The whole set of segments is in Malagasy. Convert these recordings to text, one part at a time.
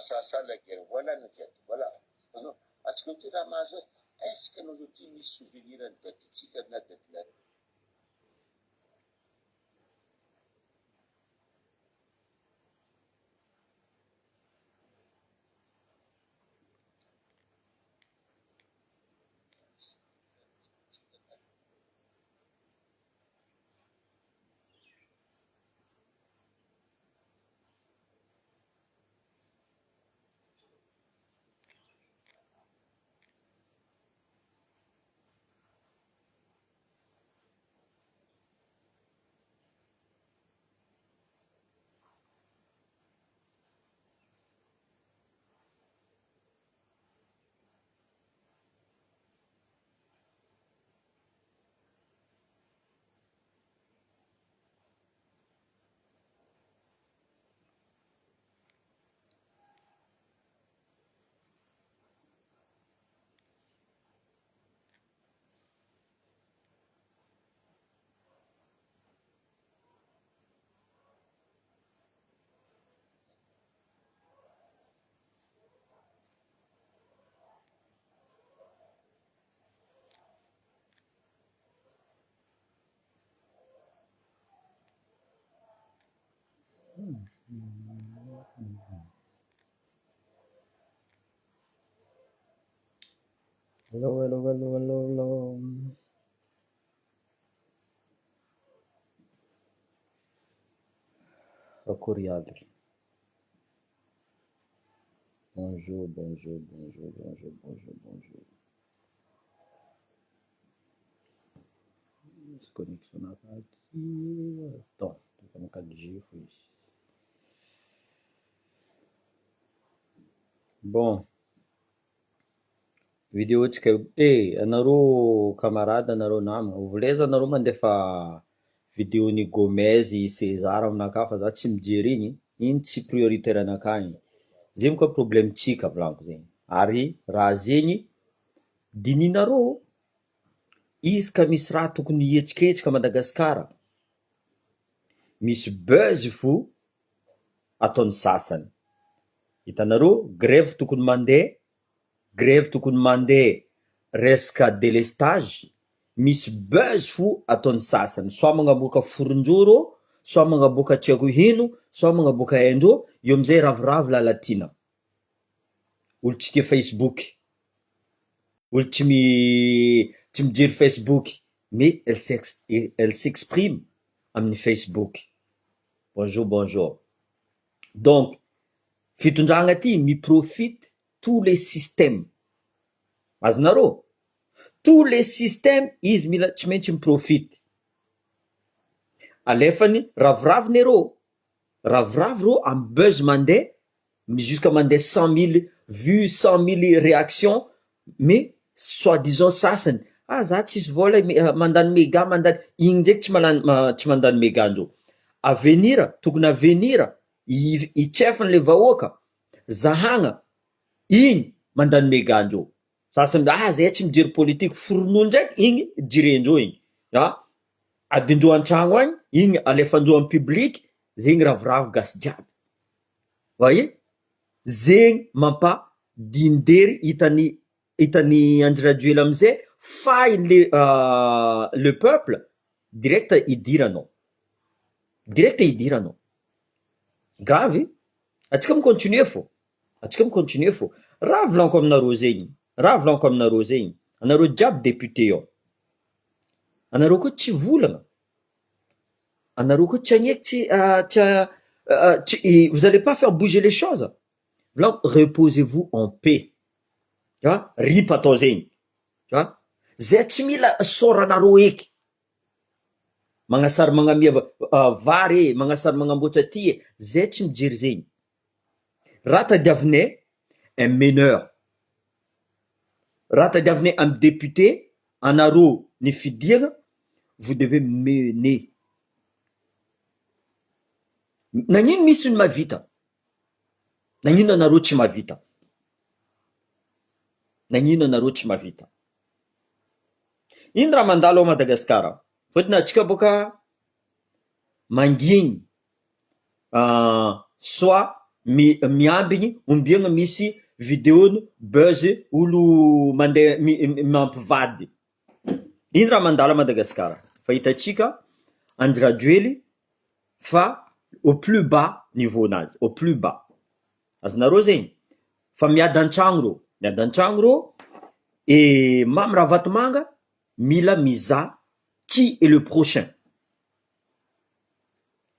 ça la guerre. Voilà notre tête. Voilà. Est-ce que tu ramasses? Est-ce que nous avons mis souvenir de tête? Si tu as la tête là. Hello. Akuriadr. Bonjour. Se conexionar aqui. Então, tô fazendo um bocado de giro, foi isso. Bom, video tsika anareo camarade anareo namagna, oveleza anareo mandefa vidéo ny Gomez César aminakahy fa za tsy mijery igny tsy prioritaire anakahy igny. Zegny koa problème tsika volaniko zegny. Ary raha zegny dininareo, izy ka misy raha tokony hietsiketsika Madagasikara, misy buzz fo ataon'ny sasany. Hitanareo, grève tokony mandeha resaka délestage, misy buzz fo ataon'ny sasany. Soit magnaboaka foronjoro, soit magnaboaka tsy haiko ino, soit magnaboaka haindreo, io amizay ravoravo lalatina. Olo tsy tia Facebook, olo tsy mijery Facebook, mais elle s'exprime amin'ny Facebook. Bonjour. Donc, fitondragna ty miprofite tous les systèmes. Azonareo? Tous les systèmes izy mila tsy maintsy miprofite. Alefany ravoravony reo amin'ny buzz mandeha, jusqu'à mandeha 100 000 vues, 100 000 réactions, mais soi-disant sasany, za tsisy vola mandany méga, igny ndraiky tsy mandany méga andreo. Tokony avenir, itsefany le vahoaka, zahagna, igny mandany méga andreo. Sasany zay tsy mijery politique, foronoa ndraiky igny jirendreo igny. Adindreo antragno agny, igny alefandreo amin'ny public, zegny ravoravo gasy jiaby. Voyez? Zegny mampadindery hitany Andry Rajoelina amizay fahy le peuple direct idiranao. Grave, atsika mi-continuer fo. Raha volaniko aminareo zegny, anareo jiaby député ao. Anareo koa tsy volagna. Anareo koa tsy agneky vous allez pas faire bouger les choses. Là, reposez-vous en paix. Tu vois? Ripa atao zegny. Tu vois? Zay tsy mila soranareo eky. Magnasary magnamia vary, magnasary magnamboatra ty, zay tsy mijery zegny. Raha tadiavinay un meneur. Raha tadiavinay amin'ny député, anareo ny fidiagna, vous devez mener. Nagnino misy ny mavita? Nagnino anareo tsy mavita? Ino raha mandalo ao Madagasikara? Fotony atsika boka mangigny soit miambigny ombiagna misy vidéony buzz olo mandeha mampivady. Iny raha mandala Madagasikara fa hitatsika anjirajoely fa au plus bas niveau nazy, au plus bas. Azonareo zegny fa miady an-tragno rô et mamy raha vatomanga mila mizaha qui est le prochain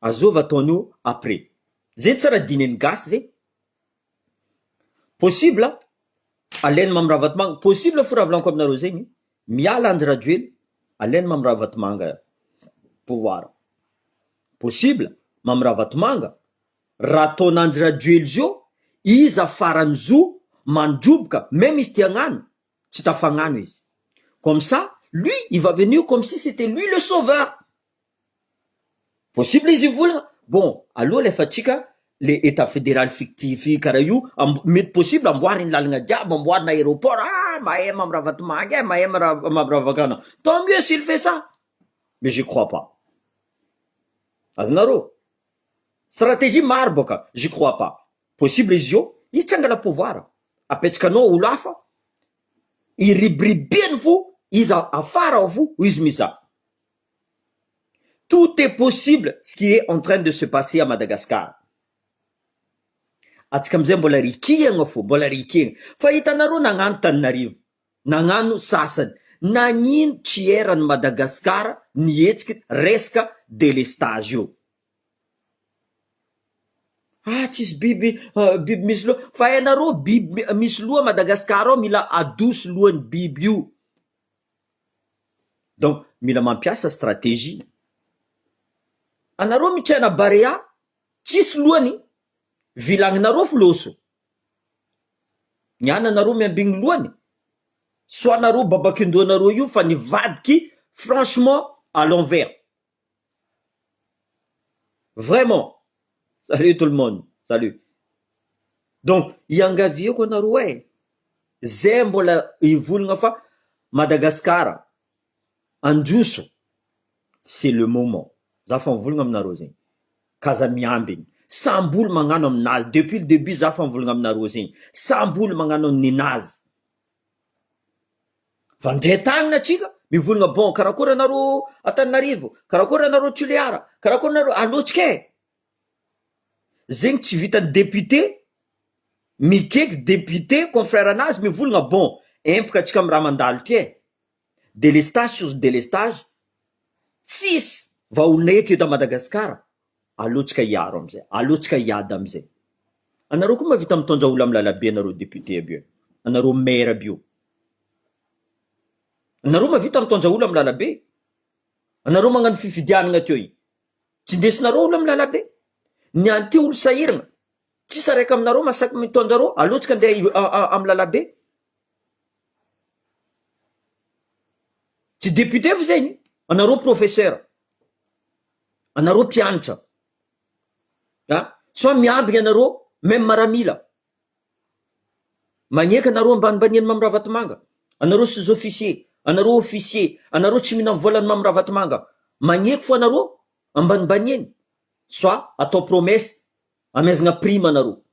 azova ataonio après zay tsara dineny gasy zay possible alainy mamy raha vatomanga possible fo raha volaniko aminareo zegny miala anjirajoely alainy mamy raha vatomanga pouvoir possible mamy raha vatomanga raha ataon'anjirajoely zio izy afarany zo mandroboka même izy tiagnano tsy tafagnano izy comme ça lui il va venir comme si c'était lui le sauveur. Possible izy volagna bon aloha lefatsika le état fédéral fictif karaha io mety possible amboariny lalagna jiaby amboarina aéroport mahay mamy raha vatomanga mahay mamy raha vakana tant mieux s'il fait ça mais je crois pas. Azonareo stratégie maro boka je crois pas possible izy io izy tsy angala pouvoir apetrakanao olo hafa iribribiany fo izy afara ao fo izy mizaha. Tout est possible ce qui est en train de se passer à Madagascar. Atsika amizay mbola rikihagna fo mbola rikihagna fa hitanareo nagnano Tananarivo nagnano sasany nagnino tsy erany Madagasikara nihetsiky resaka délestage io. Tsisy biby misy loha fa hainareo biby misy loha Madagasikara ao mila adosy lohan'ny biby io. Donc mila mampiasa stratégie. Anareo mitraina barea tsisy lohany vilagninareo filoso niana anareo miambigny lohany soit anareo babakin-dohanareo io fa nivadiky franchement à l'envers vraiment. Salut tout le monde, salut. Donc iangaviako anareo zay mbola ivolagna fa Madagascar androso c'est le moment za fa mivolagna aminareo zegny kaza miambigny sambolo magnano aminazy depuis le début za fa mivolagna aminareo zegny sambolo magnano ninazy fa ndray tagnina atsika mivolagna bon karakory anareo Antananarivo karakory anareo Toliara karakory anareo alotsika zegny tsy vitany député mikeky député confrère anazy mivolagna bon empaka atsika amy raha mandalo ty délestage sur délestage tsisy vaolona eky eto Madagasikara alotsika iaro amizay alotsika iady amizay. Anareo koa mavita mitondra olo amy lalabe anareo député aby io anareo maire aby io anareo mavita mitondra olo amy lalabe anareo magnano fifidianagna teo iny tsy ndesinareo olo amy lalabe niany ty olo sahiragna tsisy araiky aminareo masaky mitondra reo alotsika andeha amy lalabe tsy député fo zegny anareo professeur anareo mpianatra soit miambigny anareo même maramila magneky anareo ambanimbaniany mamy raha vatomanga anareo sous officier anareo officier anareo tsy mihina volany mamy raha vatomanga magneky fo anareo ambanimbaniany soit atao promesse amezagna prime anareo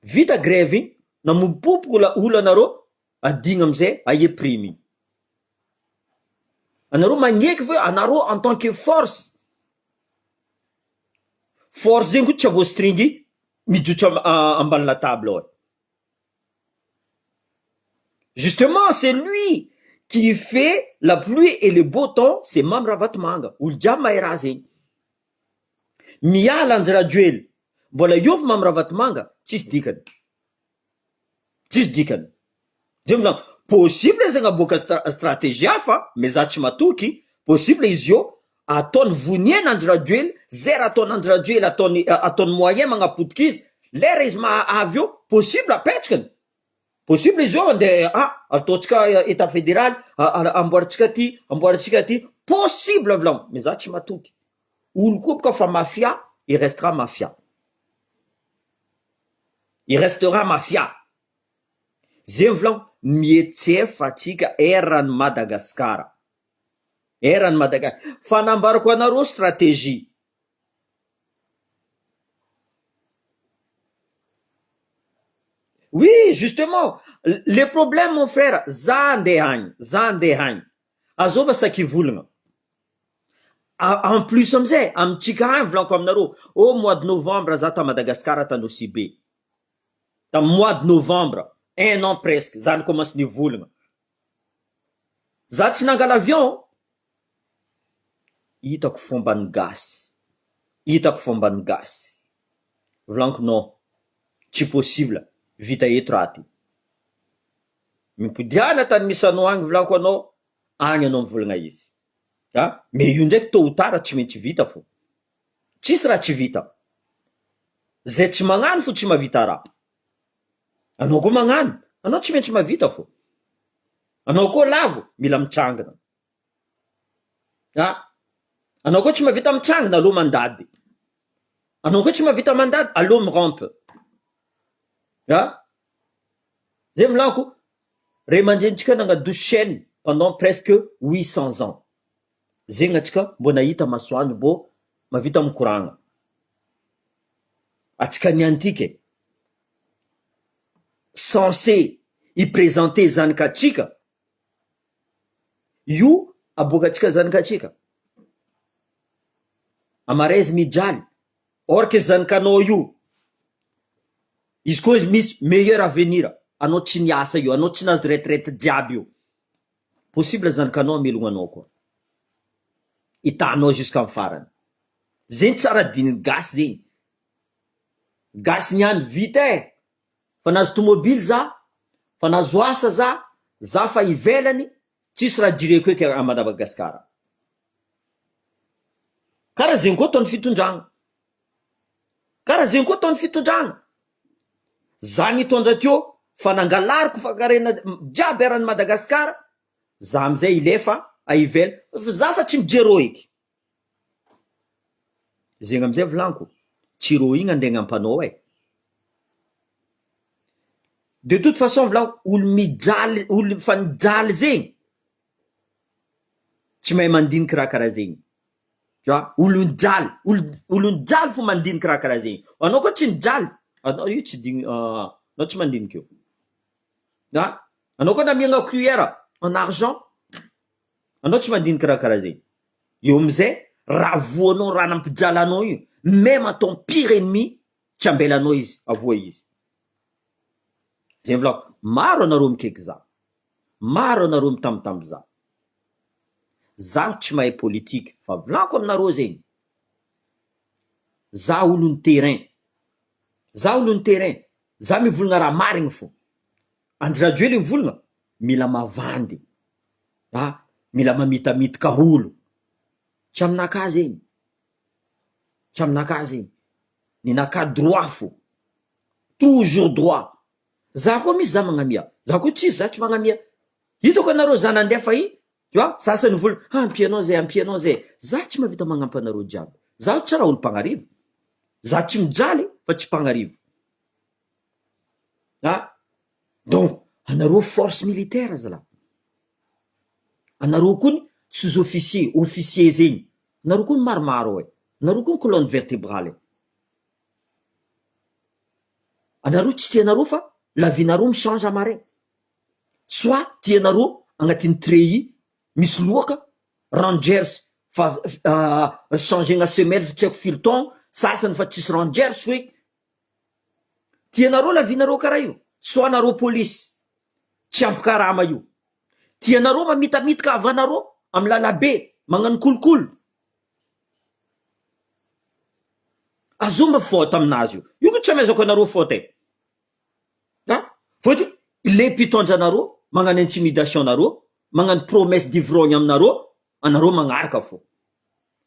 vita grève igny namopopoka olo anareo adigna amizay aie prime igny anareo magneky fa anareo en tant que force zegny ko tsy avostringy mijotso ambany la table ao. Justement c'est lui qui fait la pluie et le beau temps c'est mamy raha vatomanga olo jiaby mahay raha zegny miala anjirajoely mbola iovy mamy raha vatomanga tsisy dikany zay volagna possible zegny aboaka stratégie hafa mais za tsy matoky possible izy io ataony voniena anjirajoely zay raha ataony anjirajoely ataony moyen magnapotiky izy lera izy avy eo possible apetrakany possible izy io andeha ataotsika état fédéral amboaritsika ty possible volagno mais za tsy matoky olo koa boka fa mafia il restera mafia zay volagno mietsefa atsika erany Madagasikara fanambarako anareo stratégie Oui, justement. Les problèmes, mon frère, Zandehang. Azova Sakivoulna. En plus, amzay, am tsika vlanko aminareo. Au mois de novembre, za ta Madagascar ta Nosibe. Dans mois de novembre, 1 an presque, za ne commence ni volagna. Za tsy nangala avion, hitako fomban'ny gasy. Hitako fomban'ny gasy. Vlanko non, tsy possible, vita eto raha ty. Mipodiana tany misy anao agny vlanko anao, agny anao mivolagna izy. Ah, mais io ndraiky tôt ou tard tsy maintsy vita fo. Tsisy raha tsy vita. Zay tsy magnano fo tsy mahavita raha. Anao koa magnano, anao tsy maintsy mahavita fo. Anao koa lavo, mila mitrangana. Ah, anao koa tsy mahavita mitrangana, aloha mandady. Anao koa tsy mahavita mandady, aloha mirampe. Ah, zay milanko, ray aman-drenitsika nagnado chaîne pendant presque 800 ans. Zegny atsika mbo nahita masoandro mbo mavita mikoragna. Atsika niantiky censé i-présenter zanakatsika. Io aboakatsika zanakatsika. Amarezy mijaly. Or que zanakanao io, izy koa misy meilleur avenir, anao tsy niasa io, anao tsy nahazo retraite jiaby io. Possible zanakanao amelognanao koa. Itanao jusqu'à farany. Zegny tsara diny gasy zegny. Gasy niany vita e. Fa nahazo tomobily za, fa nahazo asa za fa ivelany, tsisy raha direko eky a Madagasikara. Karaha zegny koa taon'ny fitondragna. Karaha zegny koa taon'ny fitondragna. Za nitondra teo, fa nangalariko fankarena jiaby aran'ny Madagasikara, za amizay ilefa aivela, za fa tsy mijero eky. Zegny amizay vlanko, tsy ro igny andeha agnampanao e. De toute façon vlanko, olo mijaly, olo fa nijaly zegny, tsy mahay mandiniky raha karaha zegny. Tu vois, olo nijaly fo mandiniky raha karaha zegny. Anao koa tsy nijaly, anao io tsy digny, anao tsy mandiniky io. Ah, anao koa namiagna cuillère en argent, anao tsy mandiniky raha karaha zegny. Eo amizay, raha voanao raha nampijaly anao io, même à ton pire ennemi, tsy ambelanao izy, avoa izy. Zay vlanko, maro anareo mikaiky za. Maro anareo mitambitamby za. Zaho tsy mahay politique, fa vlanko aminareo zegny. Za olon'ny terrain. Za olon'ny terrain. Za mivolagna raha marigny fo. Andry radio le mivolagna, mila mavandy. Ah, mila mamitamitaka olo. Tsy aminaka zegny. Tsy aminaka zegny. Ninaka droit fo. Toujours droit. Za koa misy za magnamia. Za koa tsisy za tsy magnamia. Hitako anareo za nandefa i, tu vois, sasany vola, ampianao zay. Za tsy mahavita magnampy anareo jiaby. Za tsy raha olo mpagnarivo. Za tsy mijaly fa tsy mpagnarivo. Ah, donc anareo force militaire zala. Anareo koa sous-officier, officier zegny. Anareo koa maromaro e. Anareo koa colonne vertébrale. Anareo tsy tianareo fa la vie-nareo mi-change amarin. Soit tianareo agnatin'ny treillis misy loaka, rangers fa changegna semelle fa tsy haiko firy taogno, sasany fa tsisy rangers fe. Tianareo la vie-nareo karaha io. Soit anareo police, tsy ampy karama io. Tianareo mamitamitaka avanareo amy lalabe, magnano kolokolo. Azoma faute aminazy io. Io koa tsy amezako anareo faute e. Ah, faute le mpitondra anareo, magnano intimidation anareo, magnano promesse d'ivrogny aminareo, anareo magnaraka fo.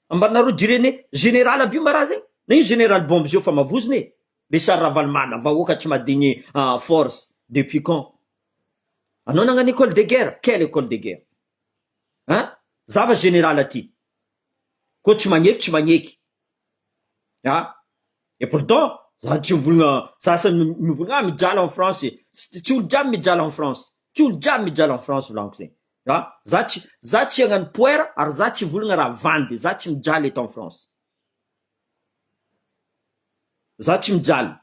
Ambarinareo direne général aby io mbaraha zegny. Na io général bombe zio fa mavozony e. Richard Ravalmana, vahoaka tsy madigny force. Depuis quand? Anao nagnano école de guerre? Quelle école de guerre? Hein? Zava général aty. Koa tsy magneky. Ah? Et pourtant, za tsy mivolagna, sasany mivolagna mijaly en France. Tsy olo jiaby mijaly en France. Tsy olo jiaby mijaly en France vlanko zegny. Ah? Za tsy hagnano poera, ary za tsy volagna raha vandy. Za tsy mijaly eto en France. Za tsy mijaly.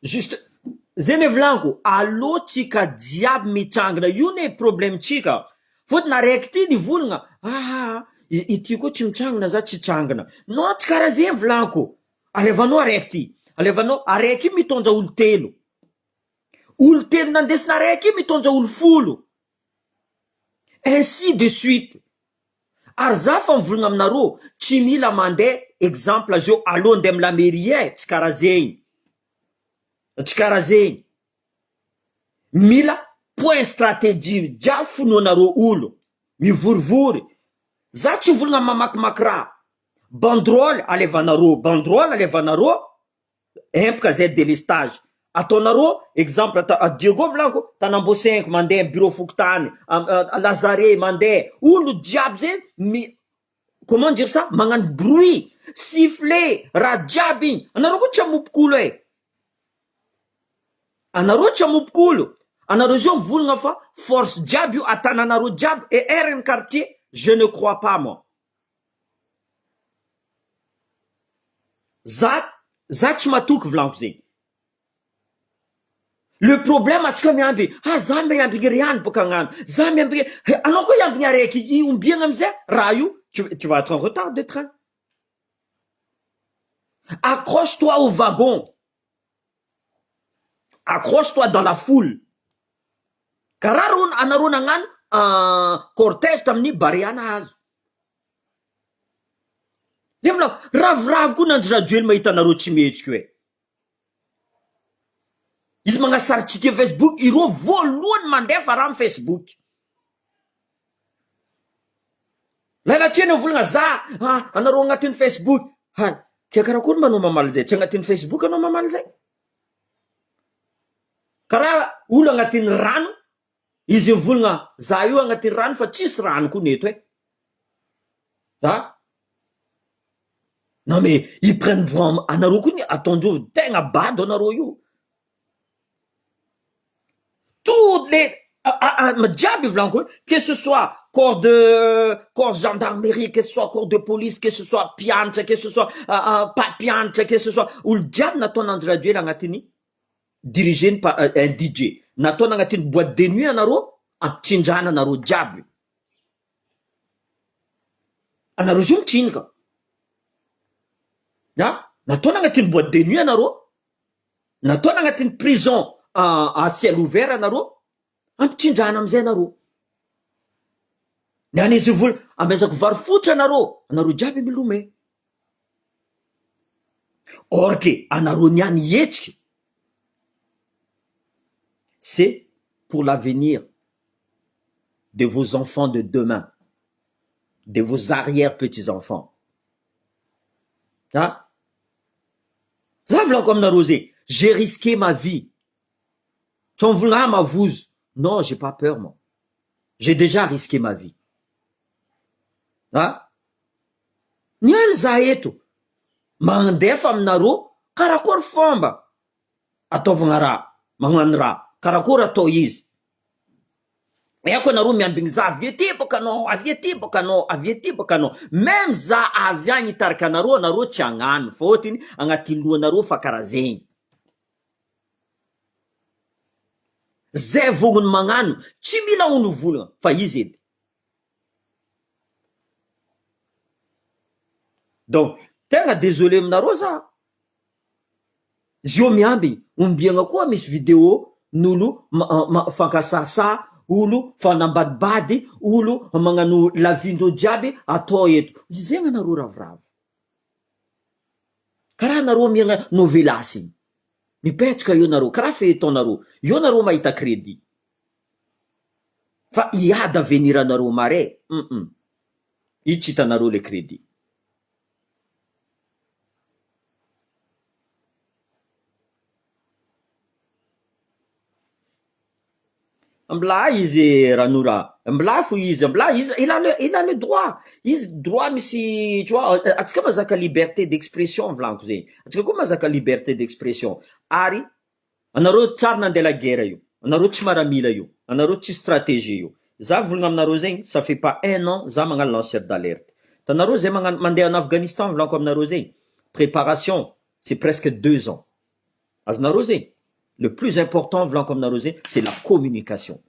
juste zeny volako alotsika jiaby mitsangana io ne problemtsika fotony araiky ty ny volagna ity koa tsy mitsangana za tsy tsangana no tsy karaha zeny volako alevanao araiky ty alevanao araiky io mitondra olo telo nandesina araiky io mitondra olo folo ainsi de suite ary za fa mivolagna aminareo tsy mila mandeha exemple zao aloha andeha amy la mairie tsy karaha zegny tsy karaha zegny mila point stratégie jiaby finoanareo olo mivorivory za tsy volagna mamakimaky raha banderole alevanareo empaka zay délestage ataonareo exemple Diego volako Tanambo 5 mandeha bureau fokotany Lazare mandeha olo jiaby zay comment dire ça magnano bruit sifflet raha jiaby igny anareo koa tsy amopokolo anareo tsy amopokolo anareo zao mivolagna fa force jiaby io atananareo jiaby et RN quartier je ne crois pas moi za tsy matoky volako zegny le problème atsika miamby za miamby riany boka agnano za miamby anao koa iambigny araiky iombiagna amizay raha io tu vas être en retard de train accroche-toi au wagon accroche-toi dans la foule karaha anareo nagnano cortège tamin'ny Bariana azo zay volako ravoravo koa nandrorajoely mahita anareo tsy metsika hoe izy magnasaritsika Facebook ireo voalohany mandefa raha amy Facebook lalatreny volagna za anareo agnatin'ny Facebook ke karakory manao mamaly zay tsy agnatin'ny Facebook anao mamaly zay karaha olo agnatin'ny rano izy mivolagna za io agnatin'ny rano fa tsisy rano koa neto non mais ils prennent vraiment anareo koa ny ataondreo tegna bado anareo io toutes les diable blanco que ce soit corps gendarmerie que ce soit corps de police que ce soit piantra que ce soit pas piantra que ce soit olo diable nataon'andro radio agnatiny dirigé par un DJ nataony agnatiny boîte de nuit anareo ampitsindrana anareo diable anareo zio mitsinaka nataony agnatiny boîte de nuit anareo nataony agnatiny prison à ciel ouvert anareo ampitsindrana amizay anareo niany izy vola amezako vary fotsy anareo jiaby milome or que anareo niany ietsiky c'est pour l'avenir de vos enfants de demain de vos arrière petits enfants za volako aminareo zay j'ai risqué ma vie tu en voulras ma vouze non j'ai pas peur moi j'ai déjà risqué ma vie niany za eto mandefa aminareo karakory fomba ataovagna raha magnano raha karakory atao izy eko anareo miambigny za avy ety boka anao même za avy agny hitarika anareo tsy agnano fôtiny agnatin'ny lohanareo fa karaha zegny zay vogny magnano tsy mila olo volagna fa izy edy donc tegna désolé aminareo za zio miambigny ombiagna koa misy vidéo n'olo fankasasa olo fanambadibady olo magnano lavindreo jiaby atao eto zegny anareo ravoravo karaha anareo miagna novelasy igny mipetraka io nareo karaha fehitaonareo io nareo mahita crédit fa iady avenir anareo mare io tsy hitanareo le crédit mbla izy ranora mbla fo izy mbla izy il a le droit izy droit misy tu vois atsika mazaka liberté d'expression vlanko zegny atsika koa mazaka liberté d'expression ary anareo tsara nandeha la guerre io anareo tsy maramila io anareo tsy stratégie io za volagna aminareo zegny ça fait pas 1 an za magnano lanceur d'alerte tanareo zay mandeha en Afghanistan vlanko aminareo zegny préparation c'est presque 2 ans Azonareo zegny, le plus important volaniko aminareo zegny, c'est la communication.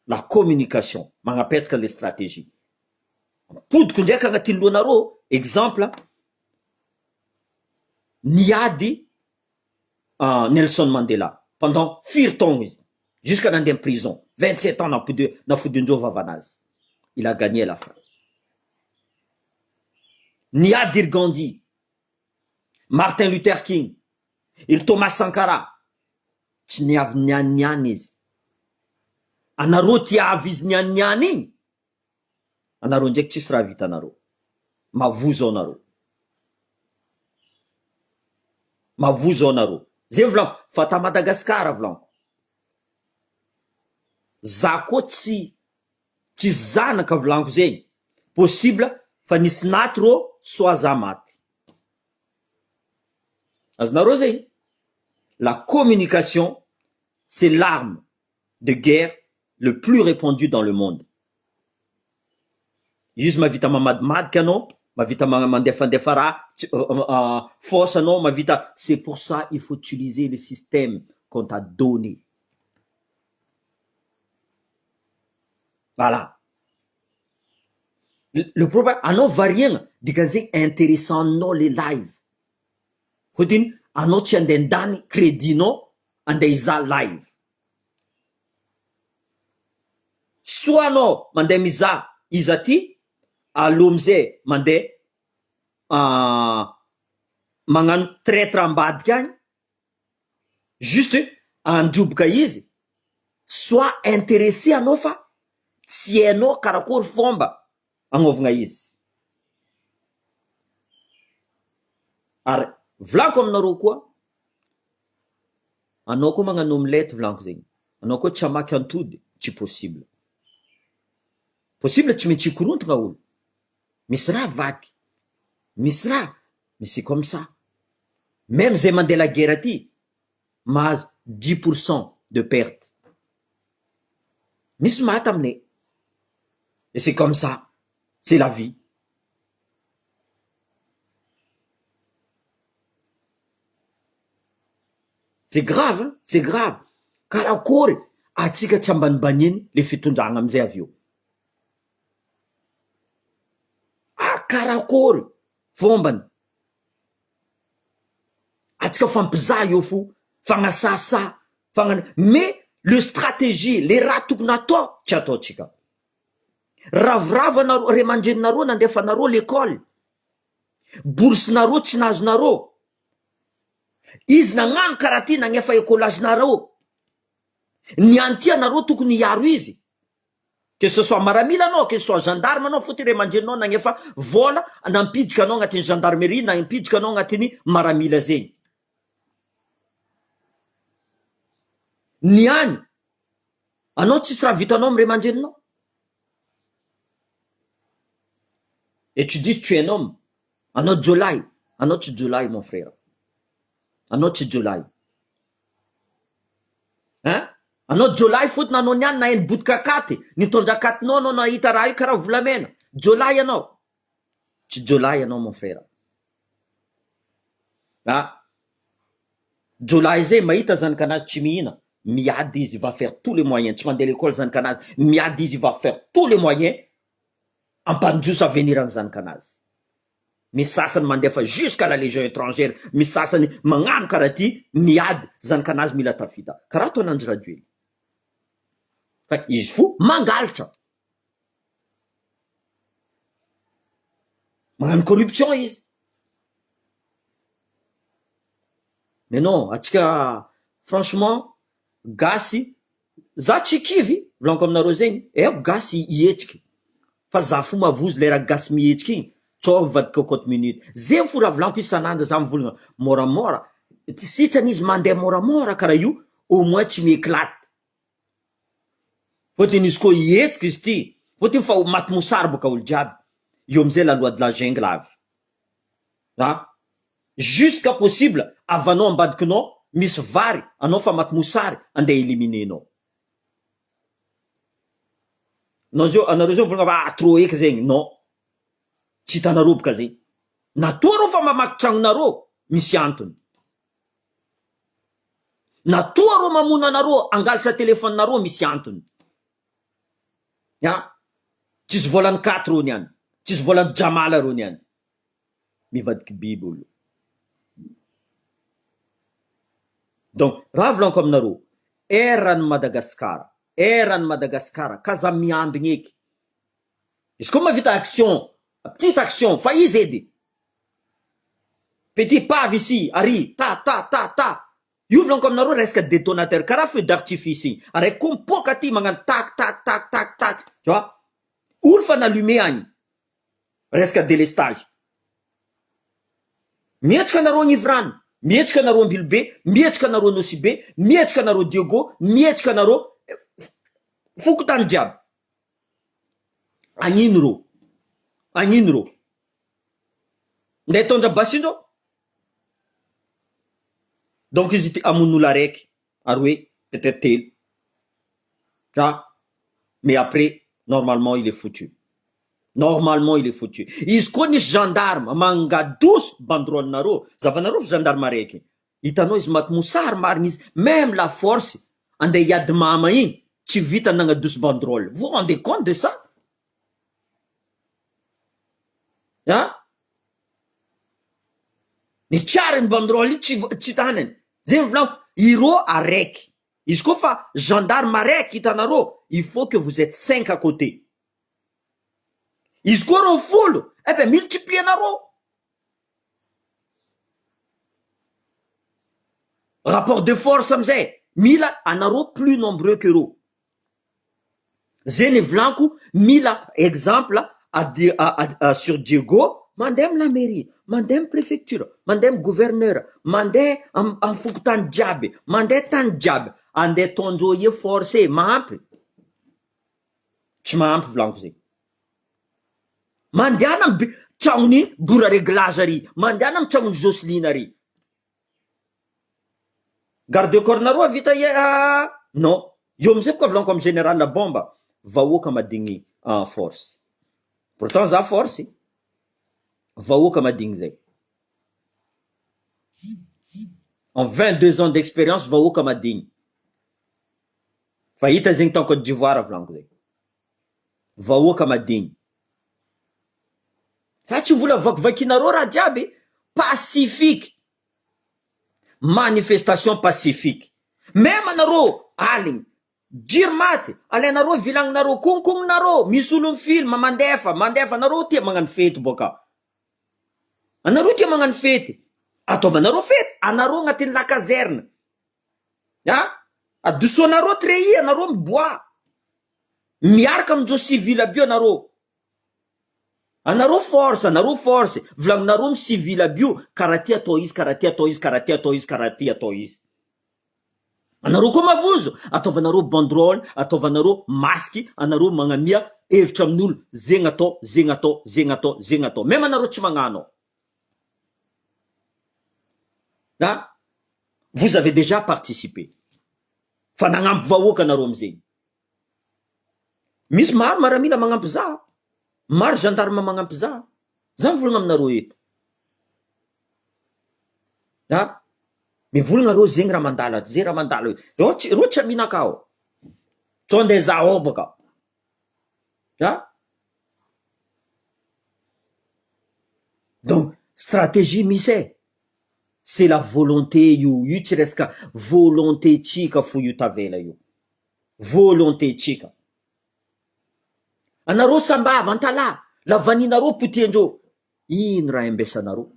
La communication, magnapetraka le stratégie. Podiko ndraiky agnatin'ny lohanareo, exemple, niady Nelson Mandela pendant 4 ans izy, jusqu'à nandeha en prison, 27 ans nafodin-dreo vavanazy. Il a gagné à la fin. Niady Gandhi, Martin Luther King, il Thomas Sankara, tsy niavy niany izy. Anareo tiavy izy niany igny, anareo ndraiky tsisy raha vita anareo. Mavozo anareo. Mavozo anareo. Zay volaniko, fa ta Madagasikara volaniko. Za koa tsy zanaka volaniko zegny. Possible fa nisy naty ro soit za maty. Azonareo zegny? La communication, c'est l'arme de guerre le plus répandu dans le monde. Izy mavita mamadimadiky anao, mavita mandefandefa raha, force anao, mavita. C'est pour ça il faut utiliser le système qu'on t'a donné. Voilà. Le problème, anao variegna, dikan'zay intéressant les live. Hodiny, anao tsy andeha andany crédit-nao andeha hizaha live. Soit anao mandeha mizaha izy aty, aloha amizay mandeha magnano traître ambadiky agny, juste androboka izy, soit intéressé anao fa tsy hainao karakory fomba agnaovagna izy. Ary volaniko aminareo koa, anao koa magnano omelette volaniko zegny. Anao koa tsy hamaky antody, tsy possible. Possible tsy maintsy hikorontagna olo. Misy raha vaky. Misy raha, mais c'est comme ça. Même zay mandeha la guerre aty, mahazo 10% de perte. Misy maty aminay. Et c'est comme ça. C'est la vie. C'est grave, hein? C'est grave. Karakory atsika tsy ambanibaniny le fitondragna amizay avy eo. Karakory fombany atsika fampizaha eo fo, fagnasasa, mais le stratégie, les raha tokony atao tsy ataotsika. Ravoravo ray aman-dreninareo nandefanareo l'école, boursenareo tsy nazonareo. Izy nagnano karaha ty nagnefa écolagenareo. Niany ty anareo tokony hiaro izy. Que ce soit maramila anao, que ce soit gendarme anao, fôtony ray aman-dreninao nagnefa vola nampidika anao agnatin'ny gendarmerie, nampidika anao agnatin'ny maramila zegny. Niany anao tsisy raha vitanao amy ray aman-dreninao. Et tu dis tu es un homme. Anao jolay. Anao tsy jolay mon frère. Anao tsy jolay. Hein? Anao jolay fotony anao niany na eny botika akaty, nitondra akatinao anao nahita raha io karaha volamena. Jolay anao. Tsy jolay anao mon frère. Jolay zay mahita zanakanazy tsy mihina, miady izy va faire tous les moyens. Tsy mandeha l'école zanakanazy, miady izy va faire tous les moyens ampandroso avenir any zanakanazy. Misy sasany mandefa jusqu'à la légion étrangère, misy sasany magnano karaha ty, miady zanakanazy mila tafita. Karaha ataonanjy radio iny. Fa izy fo mangalatra. Magnano corruption izy. Mais non, atsika franchement gasy, za tsy kivy, volaniko aminareo zegny, gasy hihetsiky. Fa za fo mavozo lera gasy mihetsiky igny, tsao mivadika 40 minutes. Zay fo raha volaniko isan'andro za mivolagna moramora. Sitrany izy mandeha moramora karaha io, au moins tsy mieklate. Fôtony izy koa hihetsiky izy ty, fôtony fa maty mosary boka olo jiaby. Io amizay la loi de la jungle avy. Jusqu'à possible, avanao ambadikinao, misy vary, anao fa maty mosary, andeha éliminenao. Anareo zao volagna trop eky zegny. Non. Tsy hitanareo boka zegny. Natoa reo fa mamaky tragnonareo, misy antony. natoa rô mamono anarô angalatra telefoninarô misy antony. Tsisy volany 4 rony any, tsisy volany jamala rony any. Mivadiky biby olo. Donc raha volaniko aminarô, eran'ny Madagasikara kaza miambigny eky. Izy koa mavita action, petite action, fa izy edy. Petit pas ici, ary, ta. Io volaniko aminarô resaka détonateur, karaha feu d'artifice igny. Araiky koa mipoka ty magnano tak. Tu vois? Olo fa nalume agny. Resaka délestage. Mietrika anarô Anivrany, mietrika anarô Ambilobe, mietrika anarô Nosibe, mietrika anarô Diogo, mietrika anarô Fokotany jiaby. Agnino rô? Nde tondra basindrô? Donc izy ty amon'olo araiky, ary hoe peut-être telo. Mais après, normalement il est foutu. Izy koa nisy gendarme mangadoso banderole-narô, zavanarô fa gendarme araiky. Hitanao izy maty mosary marigny izy, même la force ande hiady mama igny, tsy vita nagnadoso banderole. Vous rendez compte de ça? Ny tsarany banderole io tsy tanany. Zegny volaniko, iro araiky. Izy koa fa gendarme araiky hitanarô, il faut que vous êtes 5 à côté. Izy koa rô folo, multiplie anarô. Rapport de force amizay, mila anarô plus nombreux que rô. Zegny volaniko, mila exemple sur Diego, mandeha la mairie, mandeha préfecture, mandeha gouverneur, mandeha am fokotany jiaby, mandeha tany jiaby, andeha tondrô ie forcé, mahampy. Tsy mahampy volaniko zegny. Mandehana am tragnony Bora réglage ary, mandehana am tragnony Jocelyne ary. Garde corps narô vita non. Io amizay koa volaniko am général la bomba, vahoaka madigny en force. Pourtant za force, vahoaka madigny zay. En 22 ans d'expérience, vahoaka madigny. Fa hita zegny tao Côte d'Ivoire volaniko zay. Vahoaka madigny. Sa tsy vola vakivakinarô raha jiaby, pacifique. Manifestation pacifique. Même anarô aligny, jiry maty, alainarô vilagninarô, konkoninarô, misy olo ny film mandefa, anarô tia magnano fety boka. Anarô tia magnano fety. Ataovanarô fety, anarô agnatin'ny la caserne. Adosoanarô treillis, anarô miboa. Miaraka amindrô civil aby io anarô. Anarô force, vilagninarô mi civil aby io, karaha ty atao izy. Anarô koa mavozo, ataovanarô banderole, ataovanarô masky, anarô magnamia hevitra amin'olo, zegny atao. Même anarô tsy magnano. Vous avez déjà participé. Fa nagnampy vahoaka anarô amizegny. Misy maro maramila magnampy za. Maro gendarme magnampy za. Za mivolagna aminarô eto. Mivolagna rô zegny raha mandala, zay raha mandala. Rô tsy aminakao. Tsao andeha zao baka. Donc, stratégie misy c'est la volonté io tsy resaka volonté tsika fo io tavela io. Volonté tsika. Anarô sambava antala, lavaninarô potiandrô. Ino raha ambesanarô?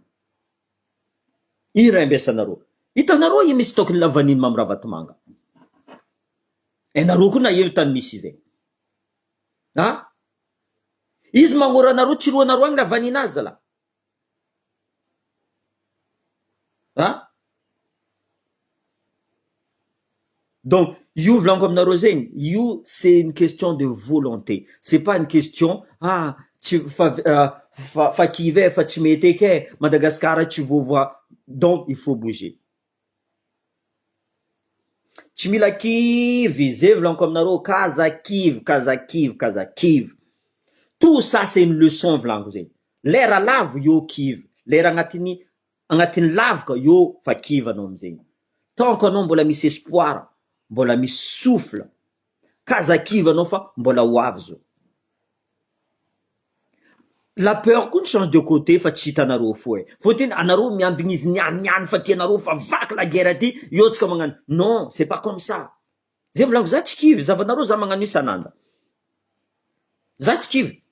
Hitanarô i misy tokony lavaniny mamravatomanga. Narô koa na eo tany misy zay. Izy magnora anarô, tsiroanarô agny lavanina azy zala. Donc, io volaniko aminarô zegny, io c'est une question de volonté. C'est pas une question, fa kivy fa tsy mety eky Madagascar tsy voavoa. Donc, il faut bouger. Tsy mila kivy, zay volaniko aminarô, kaza kivy. Tout ça c'est une leçon volaniko zegny. Lera lavo io kivy, lera agnatiny lavaka io fa kivy anao amizegny. tant qu'anao mbola misy espoir, mbola misy souffle, kazakivy anao fa mbola ho avy zao. La peur koa ny change de côté fa tsy hitanareo fo e. Fotiny anareo miambigny izy niany fa tianareo fa vaky la guerre aty, io tsika magnano. Non, c'est pas comme ça. Zay volaniko za tsy kivy, zavanareo za magnano isan'andro. Za tsy kivy.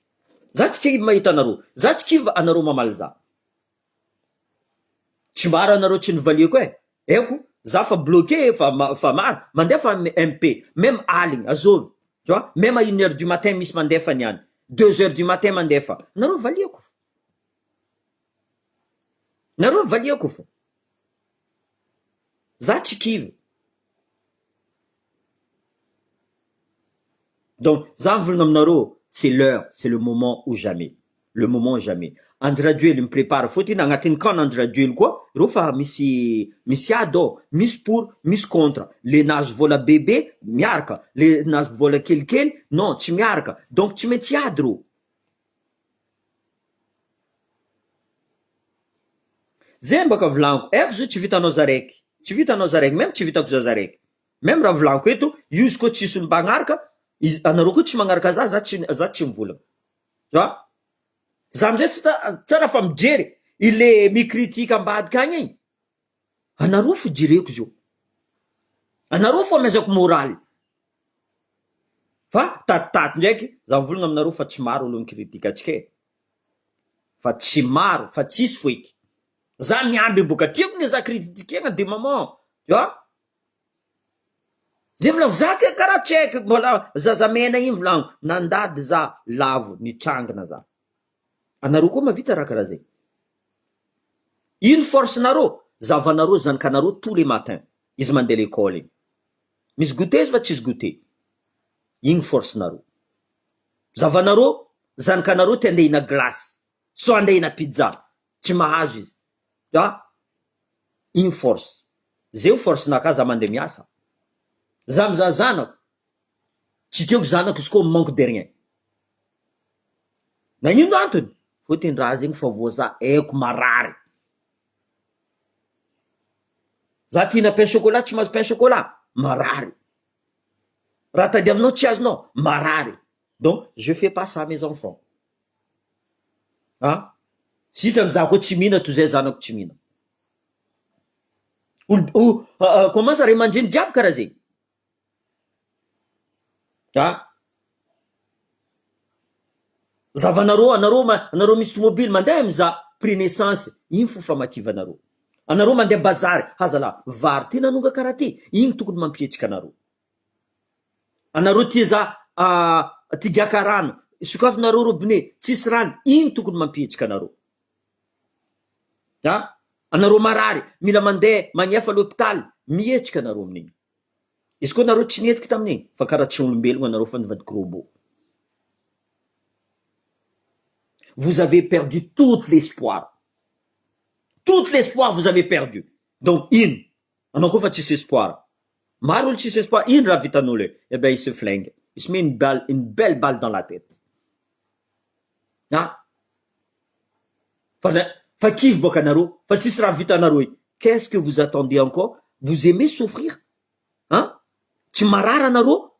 Za tsy kivy mahita anareo. Za tsy kivy anareo mamaly za. Tsy maro anareo tsy nivaliako e. Eko, za fa bloqué fa maro. Mandefa MP, même aligny, azovy. Tu vois, même à 1h du matin misy mandefa niany. 2h du matin mandefa. Nareo valiako. Nareo valiako fo. Za tsy kivy. Donc, za volagna aminareo, c'est l'heure, c'est le moment ou jamais. Le moment jamais. Andradioely me prépare fotiny agnatin'ny camp Andradioely koa, reo fa misy ady ao, misy pour, misy contre. Le nazo vola bébé miaraka, le nazo vola kelikely, non, tsy miaraka. Donc tsy maintsy ady reo. Zay mbaka volaniko, eko zao tsy vitanao zaraiky. Tsy vitanao zaraiky, même tsy vitako za zaraiky. Même raha volaniko eto, io izy koa tsisy olo magnaraka, anareo koa tsy magnaraka za tsy mivolagna. Tu vois? Za amizay tsara fa mijery ile mikritika ambadika agny igny. Anareo fo jereko zio. Anareo fo amezako moraly. Fa tatitaty ndraiky, za mivolagna aminareo fa tsy maro olo mikritika atsika e. Fa tsy maro, fa tsisy fo eky. Za miamby boka tiako ne za kritikena de maman. Tu vois? Zay volaniko za ke karaha tsy haiko mbola zazamena igny volaniko. Nandady za lavo nitrangana za. Anareo koa mavita raha karaha zay. Ino force nareo? Zavanareo zanakanareo tous les matins. Izy mandeha l'école igny. Misy goûter izy fa tsisy goûter. Igny force nareo. Zavanareo zanakanareo te andeha hina glace. So andeha hina pizza. Tsy mahazo izy. Tu vois? Igny force. Zay force naka za mandeha miasa. Za mizaha zanako. Tsy tiako zanako izy koa manque de rien. Nagnino antony? Fotiny raha zegny fa voaza eko marary. Za tina pain chocolat tsy mahazo pain chocolat, marary. Raha tadiavinao tsy azonao, marary. Donc, je fais pas ça à mes enfants. Hein? Sitrany za koa tsy mihina toy zay zanako tsy mihina. Comment ça ray aman-dreny jiaby karaha zegny? Ah? Zavanareo, anareo misy tomobily mandeha mizaha prix naissance, igny fo famakivanareo. Anareo mandeha bazary, hazala vary ty nanonga karaha ty, igny tokony mampietrika anareo. Anareo tia za ty gaka rano, sokafinareo robinet, tsisy rano, igny tokony mampietrika anareo. Ah? Anareo marary, mila mandeha magnefa l'hôpital, mietrika anareo amin'igny. Izy koa anareo tsy nietrika tamin'igny, fa karaha tsy olombelogno anareo fa nivadiky robot. Vous avez perdu tout l'espoir. Tout l'espoir vous avez perdu. Donc, anao koa fa tsisy espoir. Maro olo tsisy espoir, ino raha vitan'olo e? Eh ben, il se flingue. Il se met une belle balle dans la tête. Ah? Fa kivy boka anareo, fa tsisy raha vitanareo e. Qu'est-ce que vous attendez encore? Vous aimez souffrir? Hein? Tsy marary anareo?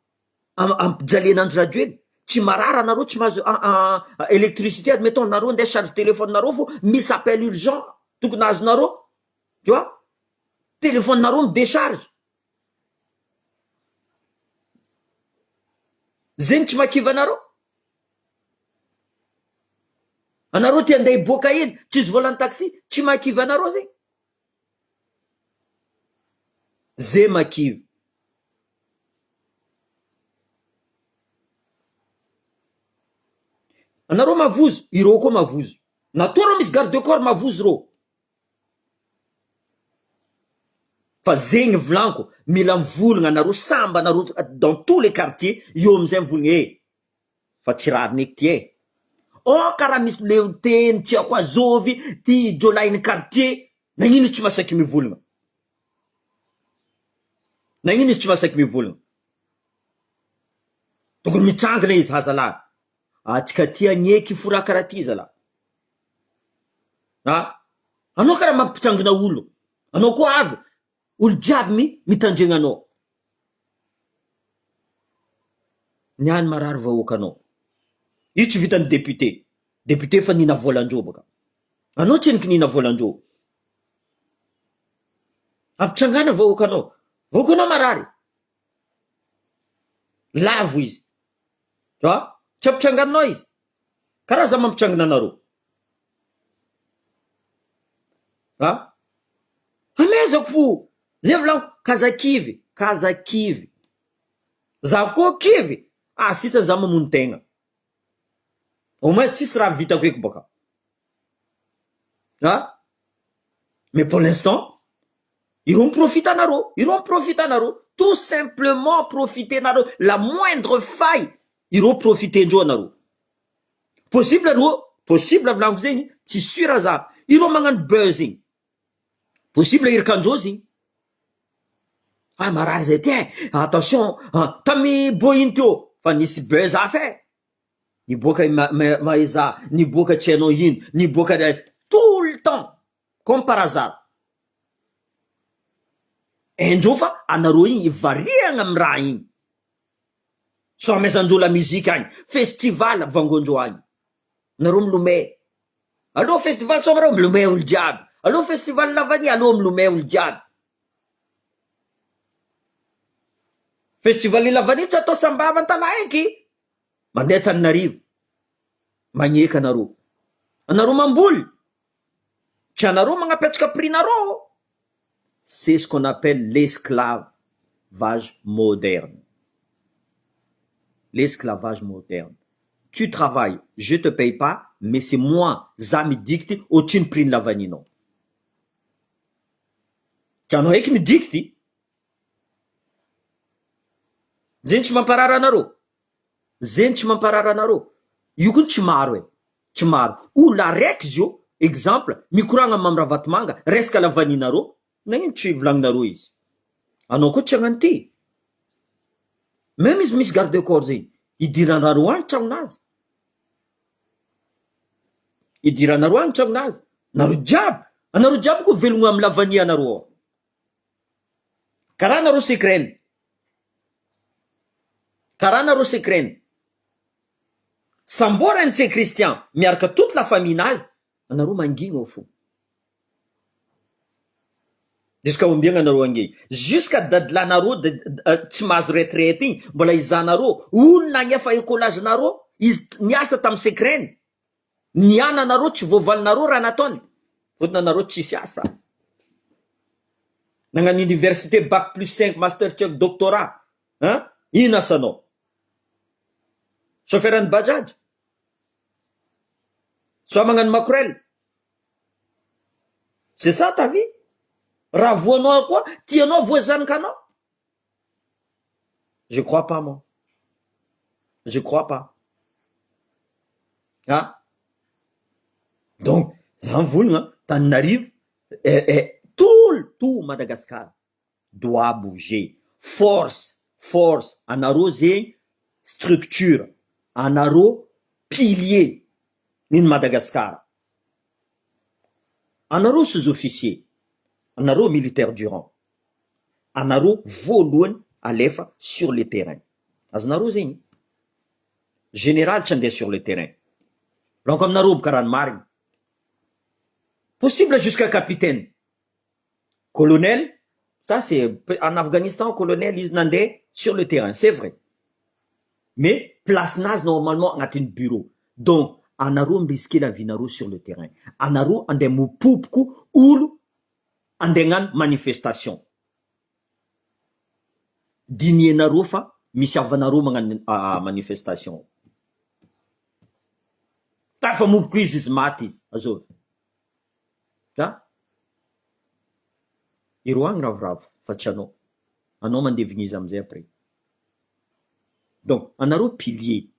Ampijalen'andro radio eny? Tsy marary anareo tsy mahazo électricité, admettons anareo andeha charge téléphone nareo fo misy appel urgent tokony azonareo. Tu vois? Téléphone nareo midécharge. Zegny tsy makiva anareo? Anareo ty andeha hiboaka eny, tsisy volan'ny taxi, tsy makiva anareo zegny? Zay makiva. Anareo mavozo, ireo koa mavozo. Natao reo misy garde de corps mavozo reo. Fa zegny volanko, mila mivolagna anareo samba anareo dans tous les quartiers, io amizay mivolagna fa tsy rariny eky ty e. Karaha misy leo teny tiako azovy, ty jolainy quartier, nagnino tsy masaky mivolagna? Nagnino izy tsy masaky mivolagna? Tokony mitsangana izy hazalahy. Atsika ty agneky fora karaha ty zala. Anao karaha mampitsangana olo. Anao koa avy. olo jiaby mitandregna anao. Niany marary vahoaka anao. Io tsy vitan'ny député. Député fa nina volan-drô baka. Anao tseniky nina volan-drô. Ampitrangana vahoaka anao. Vahoaka anao marary. Lavo izy. Tsy ampitranganao izy. Karaha za mampitrangana anareo. Amezako fo. Zay volagno kazakivy. Kazakivy. Za koa kivy. Sitran'ny za mamono tegna. Au moins tsisy raha vitako eky baka. Mais pour l'instant, ils vont profiter anareo. Ils vont profiter anareo. Tout simplement profiter anareo. La moindre faille, ils vont profiter ndreo anareo. Possible anareo, possible volagno zegny, tsy sûr za. Ils vont magnano buzz igny. Possible irikandreo zegny. Marary zay ty attention, tamy boiny teo, fa nisy buzz hafa niboaka maeza, niboaka tsy hainao ino, niboaka tout le temps, comme par hasard. Indreo fa anareo igny ivariagna amy raha igny. So amezandreo la musique agny, festival vangondreo agny. Nareo milomay. Allo festival somareo milomay olo jiaby. Allo festival lavany, allo milomay olo jiaby. Festival lavany tsy atao sambava antalaiky. Mandeha Tananarivo. Magneky anareo. Anareo mamboly. Tsy anareo magnapetraka prix nareo. C'est ce qu'on appelle l'esclavage moderne. L'esclavage moderne. Tu travailles, je te paye pas, mais c'est moi, za midikty, au-dessus ny prix ny lavaninao. Tianao eky midikty. Zeny tsy mamparara anareo. Zeny tsy mamparara anareo. Io koa tsy maro tsy maro. Olo araiky zio, exemple, mikoragna mamravatomanga, resaka lavaninareo, nagnino tsy volagninareo izy. Anao koa tsy hagnano ty. Même izy misy garde corps zegny, idiranareo agny tragnonazy. Idiranareo agny tragnonazy. Anareo jiaby koa velogno amy lavania anareo. Karaha anareo secret. Karaha anareo secret. Samborany tsy Christian, miaraka toute la famille nazy, anareo mangigna ao fo. Jusqu'à ombiagna anareo angey. Jusqu'à dadilanareo tsy mahazo retraite igny, mbola izanareo, olona agnefa écolage nareo, izy niasa tamy secret. Niana anareo tsy voavalinareo raha nataony. Fotony anareo tsisy asa. Nagnano université bac plus 5, master check, doctorat. Ino asanao? Chauffeuran'ny bajaj. Soa magnano makorel. C'est ça ta vie? Raha voanao koa, tianao voazanikanao? Je crois pas, moi. Je crois pas. Donc, ça volna, Tananarivo, tout Madagascar doit bouger. Force, anareo zegny structure, anareo pilier min Madagascar. Anareo sous-officier, anareo militaire du rang. Anareo voalohany alefa sur le terrain. Azonareo zegny. Général tsy andeha sur le terrain. Lanko aminareo bokarany marigny. Possible jusqu'à capitaine. Colonel, ça c'est en Afghanistan, colonel, ils nandaient sur le terrain, c'est vrai. Mais place nazy normalement agnatin'ny bureau. Donc, anareo risquer la vie nareo sur le terrain. Anareo andeha mipopoko olo andeha hagnano manifestation. Dinienareo fa misy avanareo magnano manifestation. Tafa mopoko izy maty izy. Azov. Iro agny ravoravo fa tsy anao. Anao mandevigny izy amizay après. Donc, anareo pilier.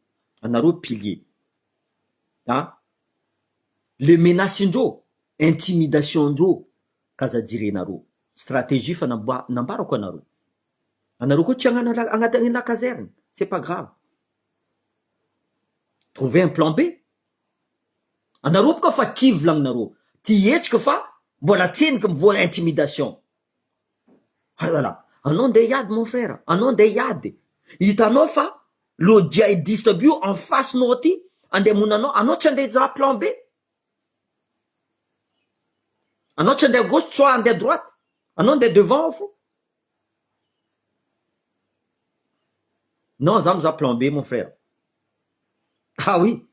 Le menace-ndreo, intimidation-ndreo, kazajirenareo. Stratégie fa nambarako anareo. Anareo koa tsy agnatin'ny la caserne. C'est pas grave. Trouver un plan B. Anareo boka fa kivy langninareo. Ty etsika fa mbola tseniky mivoa intimidation. Voilà. Anao nde hiady mon frère, anao nde hiady. Hitanao fa lojihadiste aby io en face nao aty, andeha monanao, anao tsy andeha hizaha plan B. Anao tsy andeha à gauche, soit andeha à droite. Anao andeha devant ao fo. Non, za mizaha plan B mon frère. Ah oui.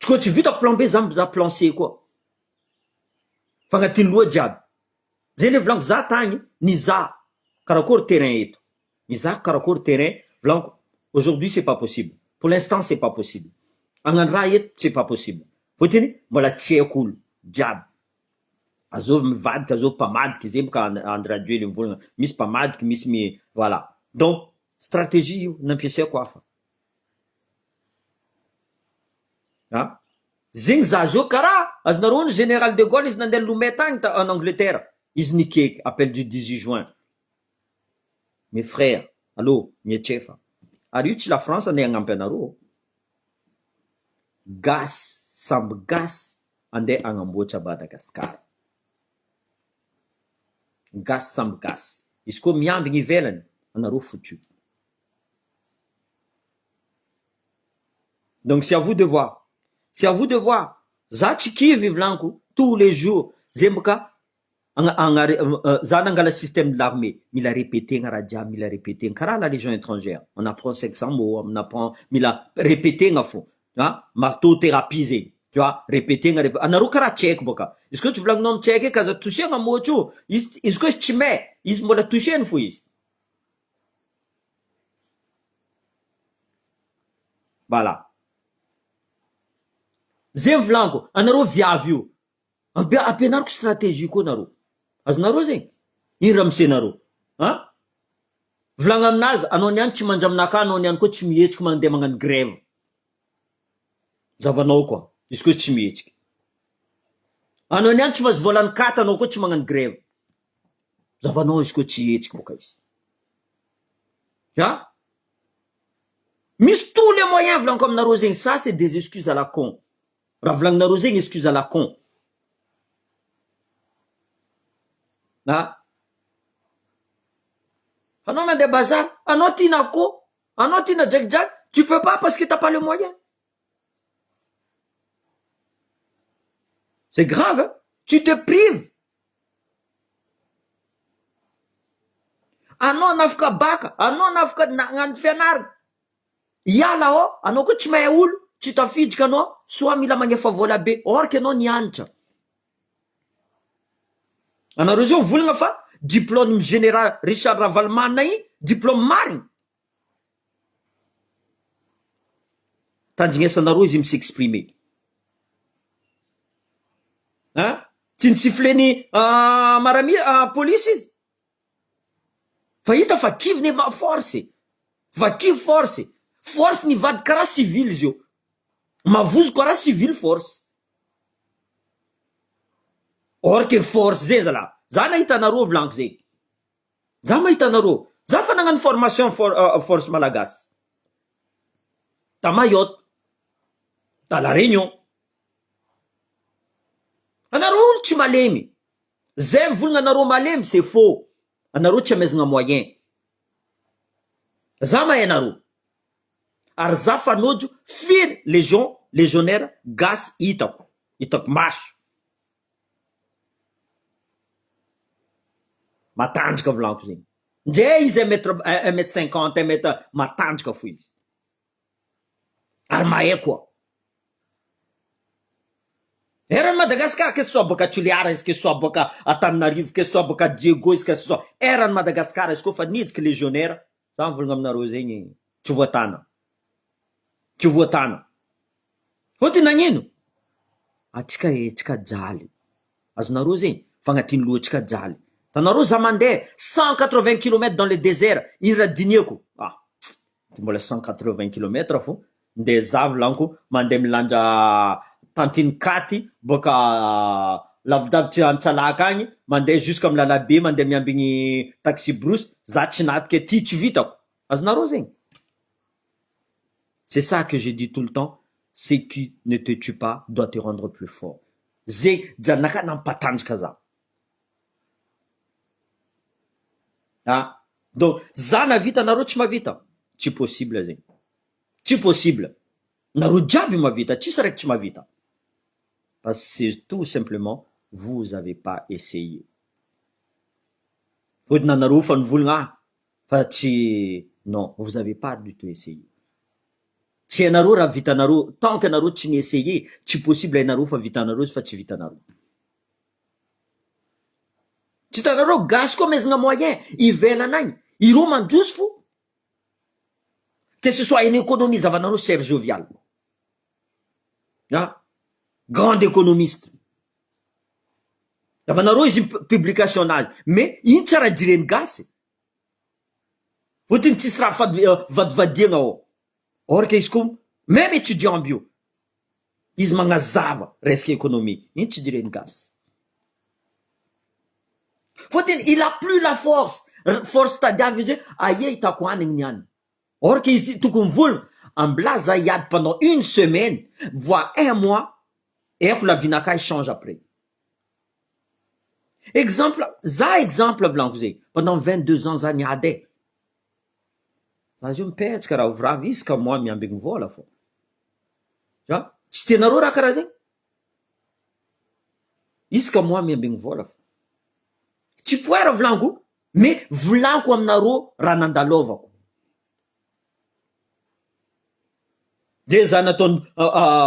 Koa tsy vitako plan B, za mizaha plan C koa. Fagnatiny loha jiaby. Zay le volaniko za tagny nizaha karakory terrain eto. Nizaha karakory terrain, volaniko aujourd'hui c'est pas possible. Pour l'instant c'est pas possible. Agnano raha eto c'est pas possible. Fotony mbola tsy haiko olo jiaby. Azo mivadika, azo mpamadika zay boka André Rajoelina mivolagna. Misy mpamadika, misy voilà. Donc stratégie io nampiasaiko hafa. Ah, zegny za zao karaha azonareo ny général de Gaulle izy nandeha Lomé tagny en Angleterre. Izy nikaiky appel du 18 juin. Mes frères, allô, mietrefa. Ary io tsy la France andeha hagnampy anareo. Gasy, samby gasy andeha agnamboatra Madagasikara. Gasy samby gasy. Izy koa miambigny ivelany, anareo foutu. Donc c'est à vous de voir. C'est à vous de voir. Za tsy kivy volaniko tous les jours. Zemboka za nangala système de l'armée. Mila répéter raha jiaby, mila répéter. Karaha la légion étrangère. On apprend 500 mots, on apprend, mila répéter nga fo. Hein? Marteau-thérapie zegny. Tu vois, répéter nga répéter. Anareo karaha tcheck boka. Izy koa tsy volagninao mitcheck kaza touchena mot io. Izy koa izy tsy may, izy mbola toucheny fo izy. Voilà. Zay volaniko, anareo viavy io. Ampianariko stratégie koa anareo. Azonareo zegny? Ino raha misenareo? Hein? Volagna aminazy, anao niany tsy mandry aminaka, anao niany koa tsy mihetsiky mandeha magnano grève. Zavanao koa, izy koa tsy mihetsiky. Anao niany tsy mahazo volany kata, anao koa tsy magnano grève. Zavanao izy koa tsy hetsiky boka izy. Hein? Misy tous les moyens volaniko aminareo zegny. Ça c'est des excuses à la con. Raha volagninareo zegny excuse à la con. Ah. Anao mandeha bazar, anao tina akô, anao tina drakidraky, tu peux pas parce que t'as pas le moyen. C'est grave, hein? Tu te prives. Anao nafaka baka, anao nafaka nagnano fianarana. Iala ao, anao koa tsy mahay olo, tsy tafiditra anao, soit mila magnefa vola be, or que anao nianatra. Anareo zao volagna fa diplôme général Richard Ravalomanina iny, diplôme marigny. Tandrignesanareo izy s'exprimer. Hein? Tsy nisifleny marami police izy. Fa hita fa kivy ma force. Fa kivy force. Force nivady karaha civil izy io. Mavozo karaha civil force. Or que force zay zala. Za nahita anareo volaniko zegny. Za mahita anareo. Za fa nagnano formation force malagasy. Ta Mayotte. Ta La Réunion. Anareo tsy malemy. Zay mivolagna anareo malemy, c'est faux. Anareo tsy amezagna moyen. Za mahay anareo. Ary za fanojo firy légionnaire gasy hitako. Hitako maso. Matanjaka volaniko zegny. Ndre izy 1m50, 1m matanjaka fo izy. Ary mahay koa. Eran'ny Madagascar, que ce soit boka Toliara, que ce soit boka Antananarivo, que ce soit boka Diego, que ce soit eran'ny Madagascar, izy koa fa nidiky légionnaire, sa mivolagna aminareo zegny, tsy voatana. Tsy voatana. Fotony nagnino? Atsika jaly. Azonareo zegny, fagnatiny lohatsika jaly. Tanareo za mandeha 180 km dans le désert, iny raha dinihako. Ah, mbola 180 km fo. Ndeha za volaniko mandeha milanja tantiny katy boka lavidavitra Antsalaka agny, mandeha jusqu'à amin'ny lalabe, mandeha miambigny taxi brousse, za tsy natika ty tsy vitako. Azonareo zegny? C'est ça que je dis tout le temps. Ce qui ne te tue pas doit te rendre plus fort. Zegny janaka nampatanjaka za. Donc za navita nareo tsy mavita, tsy possible zegny, tsy possible. Nareo jiaby mavita, tsisy raiky tsy mavita, parce que c'est tout simplement vous avez pas essayé. Fôtiny anareo fa nivolagna fa tsy, non, vous avez pas du tout essayé. Tsy hainareo raha vitanareo, tant que anareo tsy ni-essayer, tsy possible hainareo fa vitanareo fa tsy vitanareo. Tsy hitanareo gasy koa maizana moyen ivelany agny, ireo mandroso fo, que ce soit une économie zavanareo Serge Jovial, grand économiste, zavanareo izy publication nazy, mais iny tsy raha jireny gasy, fôtiny tsisy raha vadivadiagna ao. Or que izy koa même étudiant bio, izy magnazava resaka économie, iny tsy jireny gasy. Fôtiny il a plus la force tadiavy izy aia hitako hanigny niany. Or que izy tokony volagna ambla za hiady pendant une semaine voire un mois, haiko la vinaka change après. Exemple volaniko zay, pendant 22 ans za niady, za zio mipetsaka raha oviravy isaka mois miambigny vola fô. Tsy tianareo raha karaha zegny, isaka mois miambigny vola fô. Tsy poera volaniko, mais volaniko aminareo raha nandalovako. De za nataony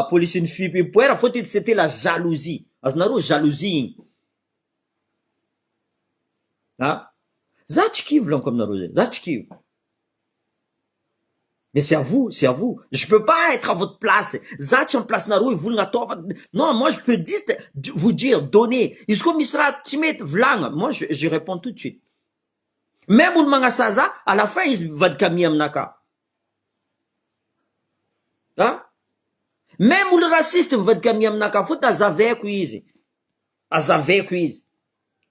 police ny fipoera fôtiny c'était la jalousie. Azonareo jalousie igny. Za tsy kivy volaniko aminareo zay, za tsy kivy. Mais c'est à vous, c'est à vous. Je peux pas être à votre place. Ça, tu en place na rue, vous non, moi, je peux vous dire, donner. Est-ce que misra timet vlang? Moi, je réponds tout de suite. Même vous manga saza, à la fin, il va de kamiyam naka. Même le raciste va de kamiyam naka. Faut azave kuizi. Azave kuizi.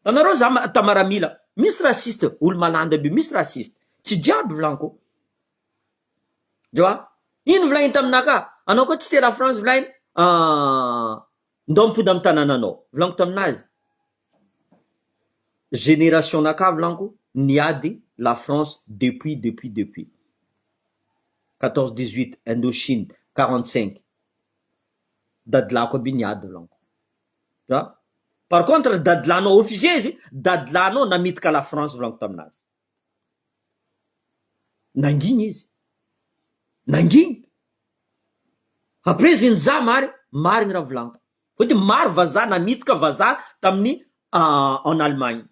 Tanaro zama tamaramila. Mis raciste, ou le malande bi, mis raciste. Ti diable vlanko. Tu vois? Ino volainy taminaka, anao koa tsy te la France volainy, ndao mipody amy tanànanao. Volaniko taminazy. Génération naka volaniko, niady la France depuis. 14-18, Indochine, 45. Dadilako aby niady volaniko. Tu vois? Par contre, dadilanao officier izy, dadilanao namitika la France volaniko taminazy. Nanginy izy. Nanginy. Après ziny za marigny raha volaniko. Fôtiny maro vazaha namitika vazaha tamin'ny en Allemagne.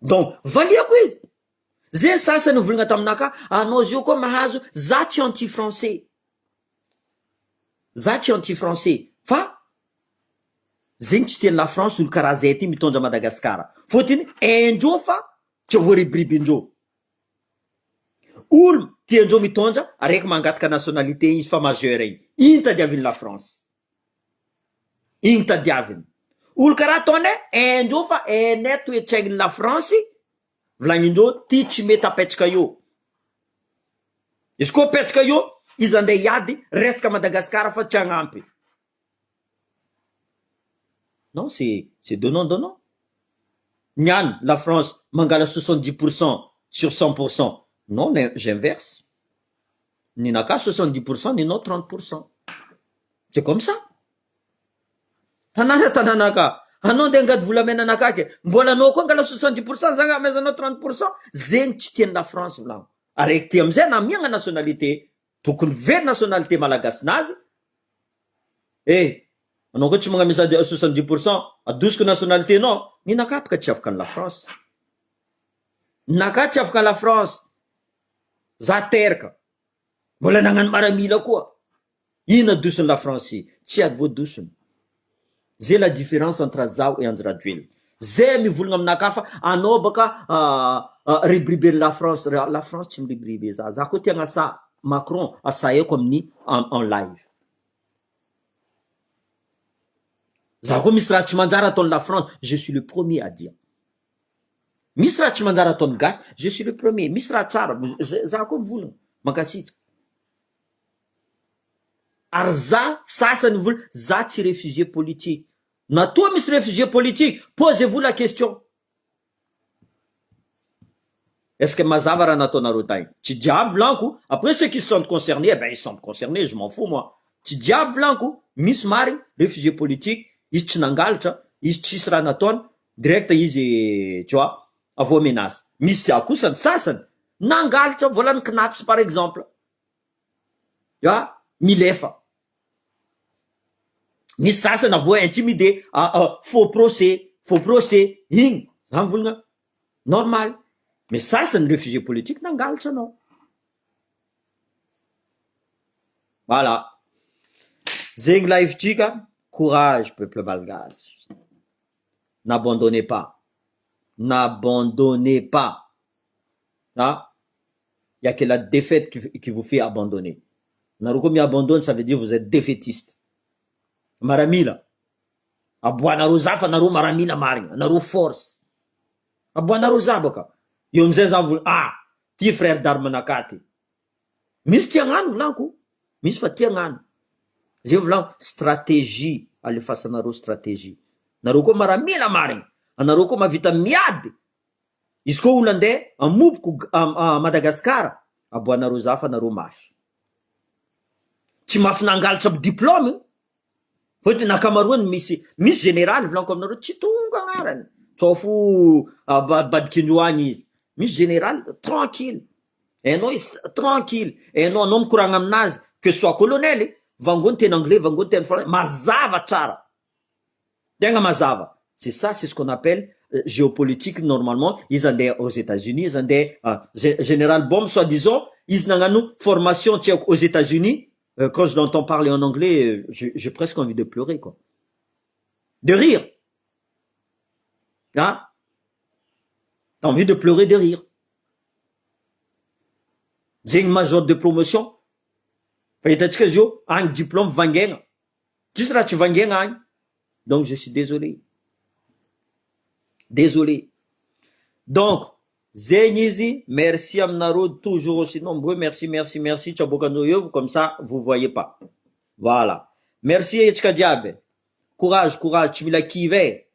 Donc valiako izy. Zay sasany volagna taminaka, anao zio koa mahazo, za tsy anti-français. Za tsy anti-français. Fa zegny tsy tiany la France olo karaha zay ty mitondra Madagasikara. Fôtiny indreo fa tsy voaribribindreo. Olo tiandreo mitondra araiky mangataka nationalité izy fa majeur igny. Igny tadiaviny la France. Igny tadiaviny. Olo karaha ataonay indreo fa enay toetraigny la France, volagninindreo ty tsy mety apetraka io. Izy koa apetraka io, izy andeha hiady resaka Madagasikara fa tsy hagnampy. Non, c'est donnant. Niany, la France mangala 70% sur 100%. Non, mais j'inverse. Ninaka 70%, nino 30%. C'est comme ça. Tananaka. Anao nde angady volamena nakake. Mbola anao koa ngala 70%, zanga mezanao 30%. Zegny tsy tiany la France volango. Araiky ty amizay na miagna nationalité. Tokony very nationalité malagasy nazy. Anao koa tsy magnamesa 70%, adosiko nationalité nao. Ninaka apaka tsy afaka la France. Ninaka tsy afaka la France. Za teraka. Mbola nagnano maramila koa. Ino adosony la France? Tsy ady voadosony. Zay la différence entre zao et Andradjuel. Zay mivolagna aminaka fa anao baka ribribeny la France. La France tsy miribribe za. Za koa tiagna asa Macron asaheko amin'ny en live. Za koa misy raha tsy manjara ataony la France, je suis le premier à dire. Misy raha tsy manjara ataony gasy, je suis le premier. Misy raha tsara, za koa mivolagna mankasitraka. Ary za sasany vola, za tsy réfugié politique. Natoa misy réfugié politique, posez-vous la question. Est-ce que mazava raha nataonareo tagny? Tsy diable volaniko. Après ceux qui se sentent concernés, eh ben ils sont concernés, je m'en fous moi. Tsy diable volaniko. Misy marigny réfugié politique, izy tsy nangalatra, izy tsisy raha nataony, direct izy, tu vois, avo menace. Misy akosany sasany nangalatra volany knaps par exemple. Tu vois, milefa. Misy sasany avo intimidé, faux procès, igny, zany volagna normal. Mais sasany réfugié politique nangalatra anao. Voilà. Zegny lahivitrika, courage peuple malgache. N'abandonnez pas. N'abandonnez pas. Ah, il y a que la défaite qui vous fait abandonner. Naruko mi abandonne, ça veut dire vous êtes défaitiste. Maramila. Aboanaro zafa naro maramila marigna, naro force. Aboanaro zabaka. Io amizay za vola, ty frère d'armes nakati. Misy tia gnano volanko. Misy fa tia gnano. Zay volanko stratégie alefasanaro stratégie. Naro koa maramila marigna. Anaro koa mavita miady. Izy koa olo andeha amoboko a Madagascar, aboanaro zafa naro mafy. Tsy mafy nangalatra aby diplôme. Fôtony nakamaroany misy général volanko aminareo tsy tonga agnarany. Tsofo badikindroany izy. Misy général tranquille. Hainao izy tranquille. Hainao mikoragna aminazy que soit colonel, vangony teny anglais, vangony teny français, mazava tsara. Tegna mazava. C'est ça, c'est ce qu'on appelle géopolitique normalement. Ils andeha aux États-Unis, ils andeha général Bomb soi-disant, ils nagnano formation aux États-Unis. Quand je l'entends parler en anglais, j'ai presque envie de pleurer, quoi. De rire. Hein? T'as envie de pleurer, de rire. J'ai une major de promotion. Fahitatsika zio, un diplôme vangena. Tu seras tu vangena. Donc je suis désolé. Désolé. Donc, Zenizi, merci Amnaro, toujours aussi nombreux. Merci. Tchabokanoyo, comme ça, vous voyez pas. Voilà. Merci Etchka Diabe. Courage, tu me l'as kivé.